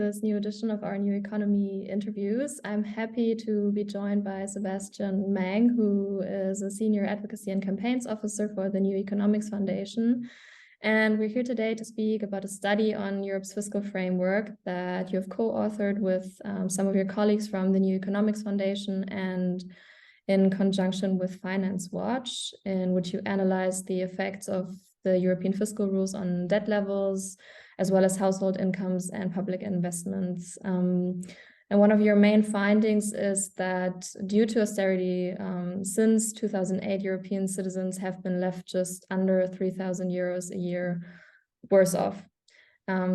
this new edition of our New Economy interviews. I'm happy to be joined by Sebastian Mang, who is a Senior Advocacy and Campaigns Officer for the New Economics Foundation. And we're here today to speak about a study on Europe's fiscal framework that you have co-authored with some of your colleagues from the New Economics Foundation and in conjunction with Finance Watch, in which you analyze the effects of the European fiscal rules on debt levels, as well as household incomes and public investments. And one of your main findings is that due to austerity, since 2008, European citizens have been left just under 3,000 euros a year worse off.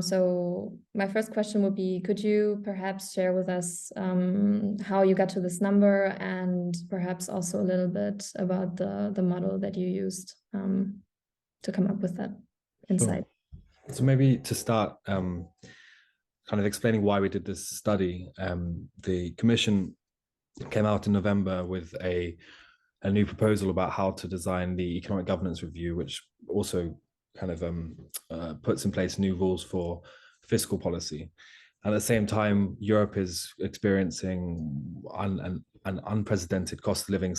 So my first question would be, could you perhaps share with us how you got to this number, and perhaps also a little bit about the model that you used to come up with that insight? Sure. So maybe to start, kind of explaining why we did this study, the Commission came out in November with a new proposal about how to design the Economic Governance Review, which also kind of puts in place new rules for fiscal policy. And at the same time, Europe is experiencing an unprecedented cost of living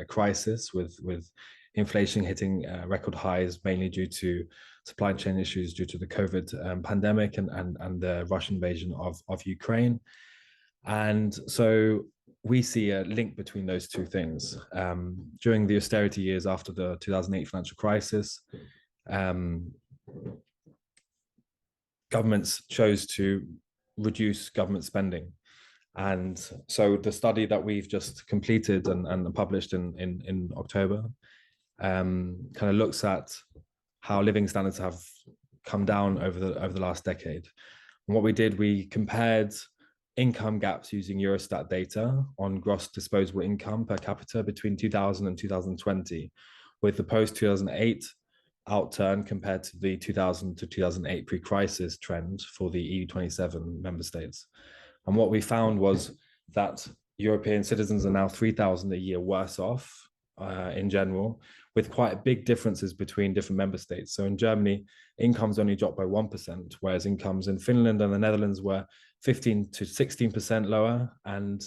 crisis, with inflation hitting record highs, mainly due to supply chain issues due to the COVID pandemic and the Russian invasion of Ukraine. And so we see a link between those two things. During the austerity years after the 2008 financial crisis, governments chose to reduce government spending. And so the study that we've just completed and published in October kind of looks at how living standards have come down over the last decade. And what we did, we compared income gaps using Eurostat data on gross disposable income per capita between 2000 and 2020, with the post-2008 outturn compared to the 2000 to 2008 pre-crisis trend for the EU 27 member states. And what we found was that European citizens are now 3,000 a year worse off in general, with quite big differences between different member states. So in Germany, incomes only dropped by 1%, whereas incomes in Finland and the Netherlands were 15 to 16% lower, and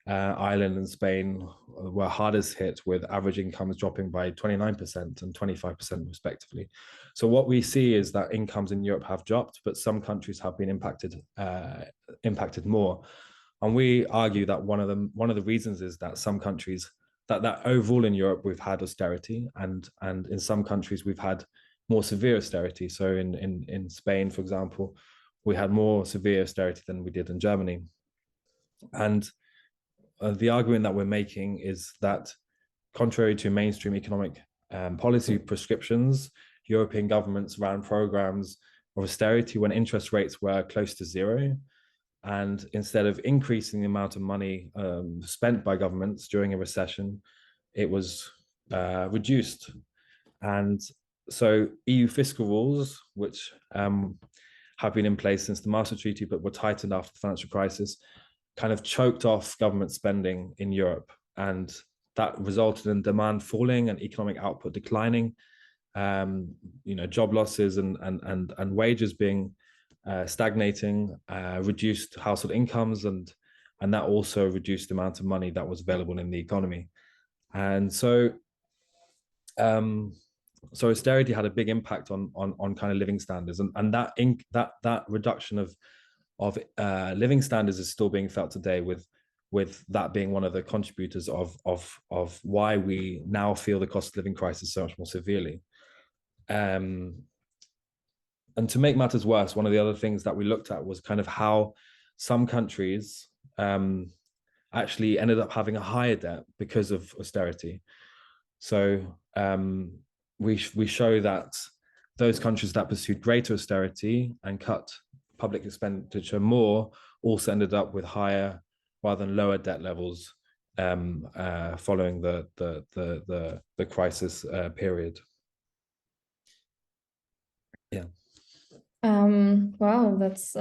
Ireland and Spain were hardest hit, with average incomes dropping by 29% and 25% respectively. So what we see is that incomes in Europe have dropped, but some countries have been impacted more. And we argue that one of the reasons is that some countries, that overall in Europe we've had austerity, and in some countries we've had more severe austerity. So in Spain, for example, we had more severe austerity than we did in Germany. And the argument that we're making is that, contrary to mainstream economic policy prescriptions, European governments ran programs of austerity when interest rates were close to zero. And instead of increasing the amount of money spent by governments during a recession, it was reduced. And so EU fiscal rules, which have been in place since the Maastricht Treaty, but were tightened after the financial crisis, kind of choked off government spending in Europe. And that resulted in demand falling and economic output declining, job losses and wages being stagnating, reduced household incomes, and that also reduced the amount of money that was available in the economy. And so austerity had a big impact on kind of living standards, and that reduction of living standards is still being felt today, with that being one of the contributors of why we now feel the cost of living crisis so much more severely. And to make matters worse, one of the other things that we looked at was kind of how some countries actually ended up having a higher debt because of austerity. So we show that those countries that pursued greater austerity and cut public expenditure more also ended up with higher rather than lower debt levels following the crisis period. Yeah. Wow, that's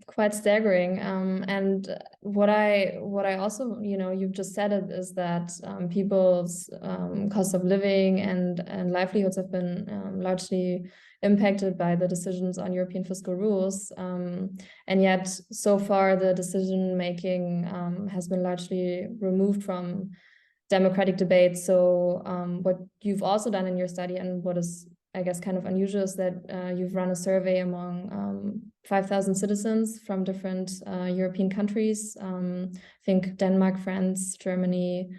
quite staggering. And what I also, you've just said it is that people's cost of living and livelihoods have been largely impacted by the decisions on European fiscal rules. And yet, so far, the decision making has been largely removed from democratic debate. So what you've also done in your study, and what is, I guess, kind of unusual, is that you've run a survey among 5,000 citizens from different European countries. I think Denmark, France, Germany,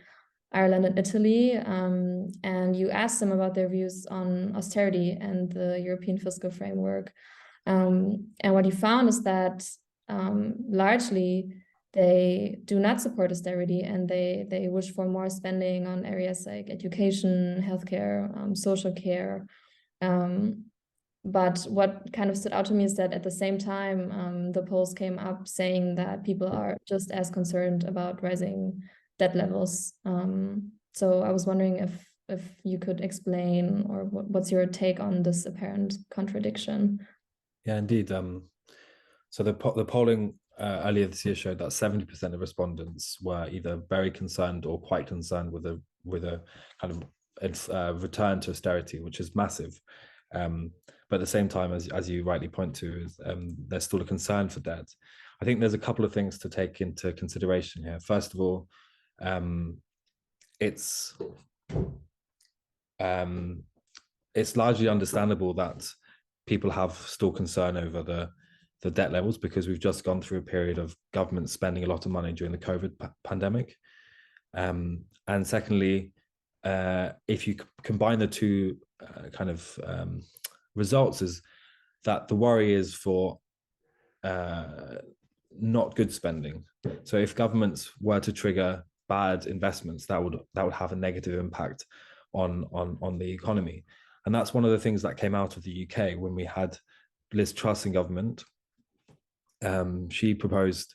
Ireland, and Italy. And you asked them about their views on austerity and the European fiscal framework. And what you found is that largely they do not support austerity, and they wish for more spending on areas like education, healthcare, social care. But what kind of stood out to me is that at the same time, the polls came up saying that people are just as concerned about rising debt levels. So I was wondering if you could explain, or what's your take on this apparent contradiction? Yeah, indeed. So the polling earlier this year showed that 70% of respondents were either very concerned or quite concerned with a kind of return to austerity, which is massive. But at the same time, as you rightly point to, is there's still a concern for debt. I think there's a couple of things to take into consideration here. First of all, it's largely understandable that people have still concern over the debt levels, because we've just gone through a period of government spending a lot of money during the COVID pandemic. And secondly, if you combine the two results, is that the worry is for not good spending. So if governments were to trigger bad investments, that would have a negative impact on the economy. And that's one of the things that came out of the UK when we had Liz Truss in government. She proposed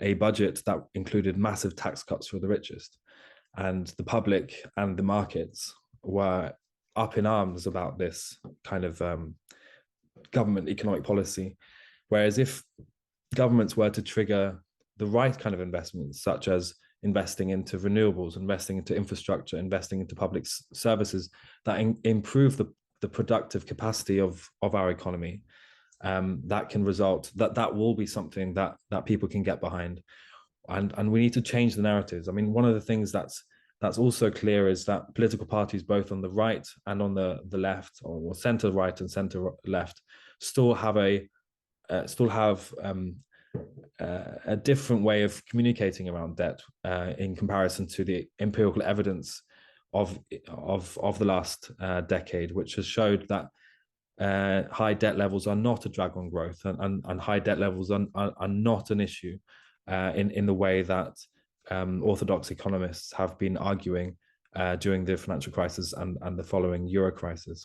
a budget that included massive tax cuts for the richest, and the public and the markets were up in arms about this kind of government economic policy. Whereas if governments were to trigger the right kind of investments, such as investing into renewables, investing into infrastructure, investing into public services that improve the productive capacity of our economy, that can result, that will be something that people can get behind. And we need to change the narratives. I mean, one of the things that's also clear is that political parties, both on the right and on the left, or center right and center left, still have a different way of communicating around debt in comparison to the empirical evidence of the last decade, which has showed that high debt levels are not a drag on growth, and high debt levels are not an issue in the way that orthodox economists have been arguing during the financial crisis and the following Euro crisis.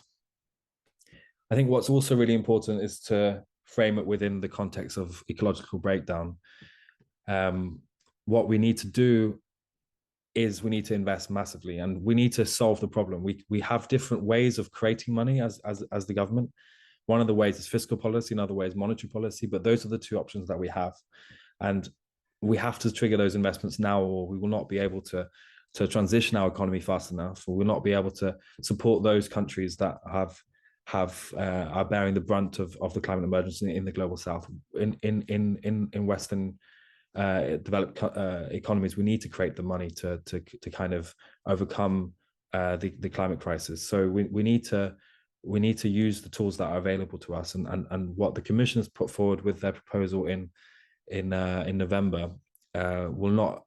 I think what's also really important is to frame it within the context of ecological breakdown. What we need to do is we need to invest massively, and we need to solve the problem. We have different ways of creating money as the government. One of the ways is fiscal policy, another way is monetary policy, but those are the two options that we have. And we have to trigger those investments now, or we will not be able to transition our economy fast enough, or we'll not be able to support those countries that are bearing the brunt of the climate emergency in the global south. In Western developed economies, we need to create the money to kind of overcome the climate crisis. So we need to use the tools that are available to us, and what the Commission has put forward with their proposal in November will not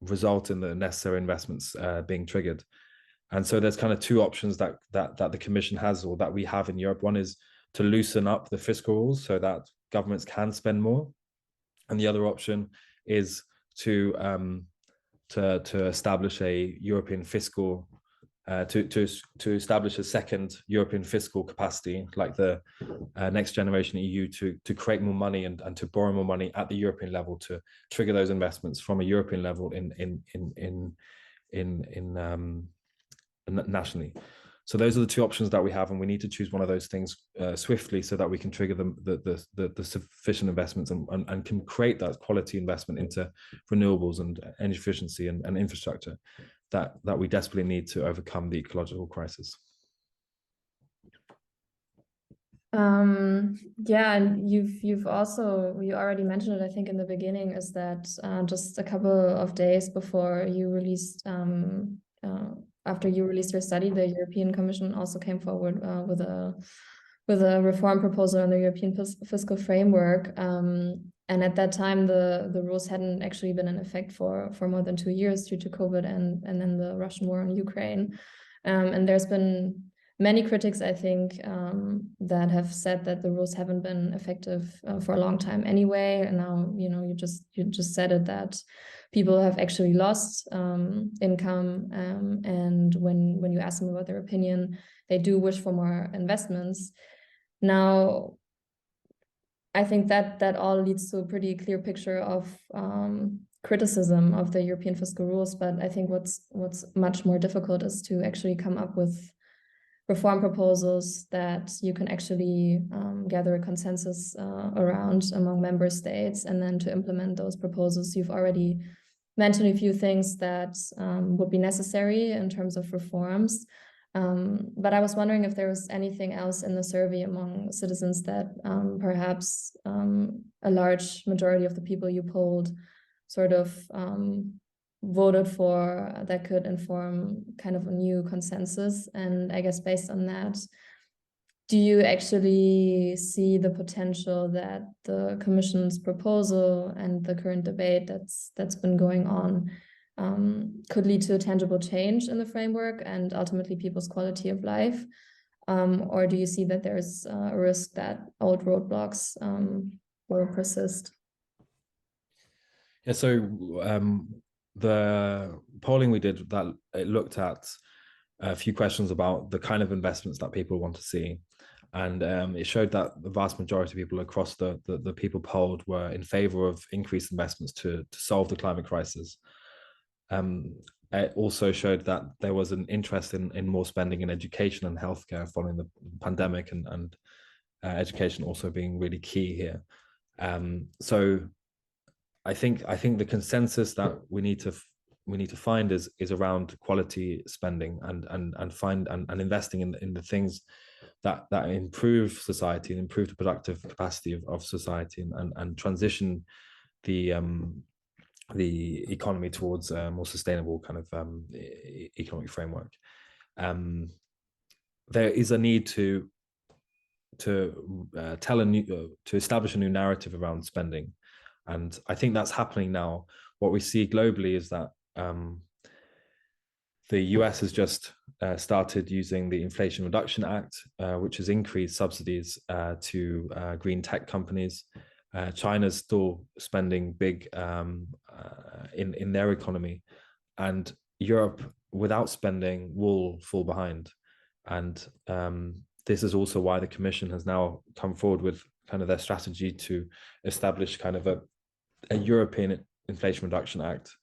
result in the necessary investments being triggered. And so there's kind of two options that the Commission has, or that we have in Europe. One is to loosen up the fiscal rules so that governments can spend more, and the other option is to establish a European fiscal to establish a second European fiscal capacity, like the Next Generation EU, to create more money and to borrow more money at the European level to trigger those investments from a European level in nationally. So those are the two options that we have, and we need to choose one of those things swiftly so that we can trigger the sufficient investments and can create that quality investment into renewables and energy efficiency and infrastructure that we desperately need to overcome the ecological crisis. Yeah, and you already mentioned it, I think, in the beginning, is that just a couple of days before you released after you released your study, the European Commission also came forward with a reform proposal on the European fiscal framework. And at that time, the rules hadn't actually been in effect for more than 2 years due to COVID and then the Russian war on Ukraine. And there's been many critics, I think, that have said that the rules haven't been effective for a long time anyway. And now, you just said it, that people have actually lost income. And when you ask them about their opinion, they do wish for more investments. Now, I think that all leads to a pretty clear picture of criticism of the European fiscal rules. But I think what's much more difficult is to actually come up with reform proposals that you can actually gather a consensus around among member states, and then to implement those proposals. You've already mentioned a few things that would be necessary in terms of reforms. But I was wondering if there was anything else in the survey among citizens that perhaps a large majority of the people you polled sort of voted for, that could inform kind of a new consensus. And I guess based on that, do you actually see the potential that the Commission's proposal and the current debate that's been going on could lead to a tangible change in the framework and ultimately people's quality of life? Or do you see that there's a risk that old roadblocks will persist? Yeah, so the polling we did, that it looked at a few questions about the kind of investments that people want to see. And it showed that the vast majority of people across the people polled were in favor of increased investments to solve the climate crisis. It also showed that there was an interest in more spending in education and healthcare following the pandemic, and education also being really key here. So I think the consensus that we need to find is around quality spending and investing in the things that improve society and improve the productive capacity of society and transition the economy towards a more sustainable kind of economic framework. There is a need to establish a new narrative around spending, and I think that's happening now. What we see globally is that the US has just started using the Inflation Reduction Act, which has increased subsidies to green tech companies. China's still spending big in their economy, and Europe, without spending, will fall behind. And this is also why the Commission has now come forward with kind of their strategy to establish kind of a European Inflation Reduction Act,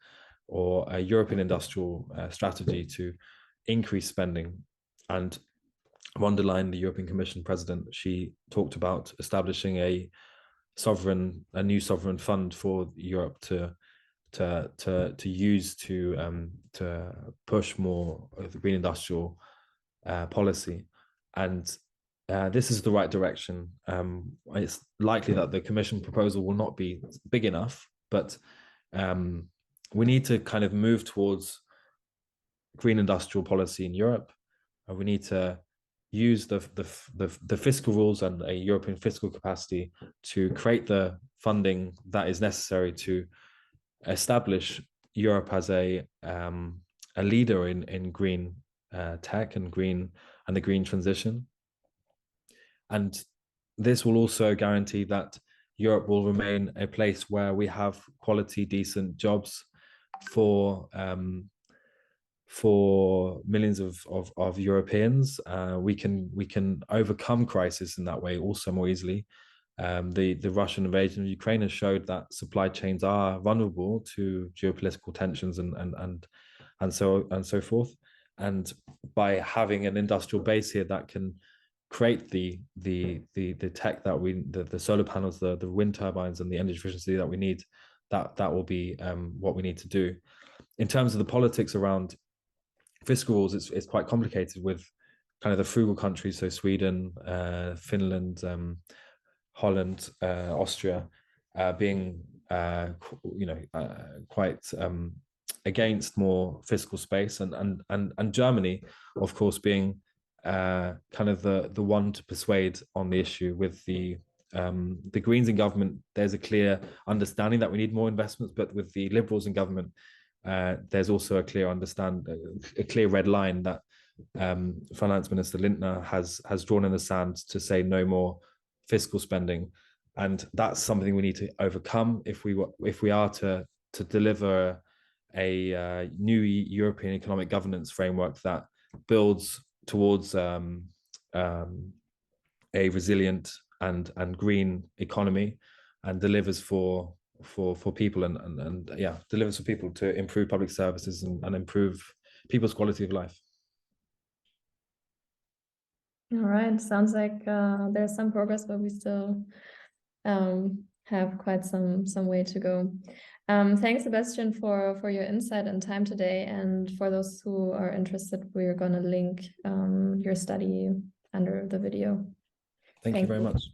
or a European industrial strategy to increase spending. And von der Leyen, the European Commission president, she talked about establishing a new sovereign fund for Europe to use to push more of the green industrial policy. And this is the right direction. It's likely that the Commission proposal will not be big enough, but we need to kind of move towards green industrial policy in Europe. We need to use the fiscal rules and a European fiscal capacity to create the funding that is necessary to establish Europe as a leader in green tech and the green transition. And this will also guarantee that Europe will remain a place where we have quality, decent jobs for millions of Europeans. We can overcome crisis in that way also more easily. The Russian invasion of Ukraine has showed that supply chains are vulnerable to geopolitical tensions and so forth. and by having an industrial base here that can create the tech that the solar panels, the wind turbines, and the energy efficiency that we need, that will be what we need to do. In terms of the politics around fiscal rules, it's quite complicated with kind of the frugal countries, so Sweden, Finland, Holland, Austria, being quite against more fiscal space, and Germany, of course, being kind of the one to persuade on the issue. With the Greens in government, there's a clear understanding that we need more investments, but with the Liberals in government, there's also a clear red line that Finance Minister Lindner has drawn in the sand to say no more fiscal spending, and that's something we need to overcome if we are to deliver a new European economic governance framework that builds towards a resilient and green economy, and delivers for people, and delivers for people to improve public services and improve people's quality of life. All right, sounds like there's some progress, but we still have quite some way to go. Thanks, Sebastian, for your insight and time today. And for those who are interested, we're going to link your study under the video. Thank you very much.